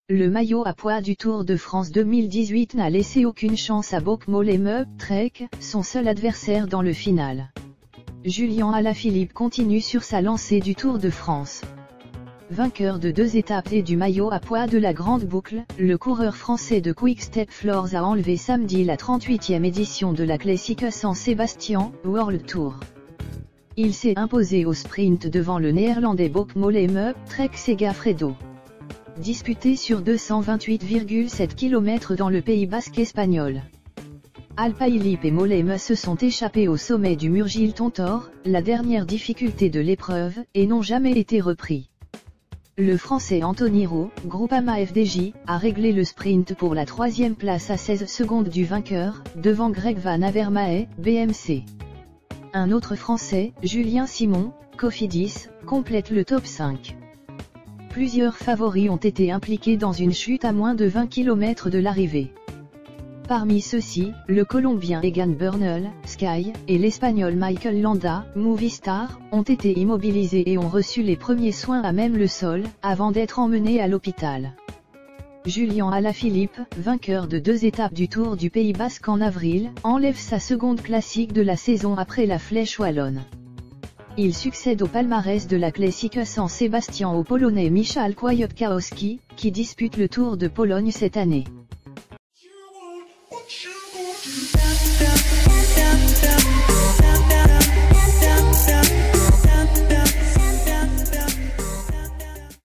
Le maillot à pois du Tour de France 2018 n'a laissé aucune chance à Bauke-Mollema, Trek, son seul adversaire dans le final. Julian Alaphilippe continue sur sa lancée du Tour de France. Vainqueur de 2 étapes et du maillot à pois de la Grande Boucle, le coureur français de Quick Step Floors a enlevé samedi la 38e édition de la Classica San Sebastian World Tour. Il s'est imposé au sprint devant le néerlandais Bauke-Mollema, Trek Segafredo. Disputé sur 228,7 km dans le Pays basque espagnol. Alaphilippe et Mollema se sont échappés au sommet du Murgil Tontor, la dernière difficulté de l'épreuve, et n'ont jamais été repris. Le Français Anthony Rowe, Groupama FDJ, a réglé le sprint pour la 3e place à 16 secondes du vainqueur, devant Greg Van Avermaet, BMC. Un autre Français, Julien Simon, Cofidis, complète le top 5. Plusieurs favoris ont été impliqués dans une chute à moins de 20 km de l'arrivée. Parmi ceux-ci, le Colombien Egan Bernal, Sky, et l'Espagnol Michael Landa, Movistar, ont été immobilisés et ont reçu les premiers soins à même le sol, avant d'être emmenés à l'hôpital. Julian Alaphilippe, vainqueur de 2 étapes du Tour du Pays basque en avril, enlève sa seconde classique de la saison après la Flèche wallonne. Il succède au palmarès de la Classica San Sebastian au Polonais Michał Kwiatkowski, qui dispute le Tour de Pologne cette année.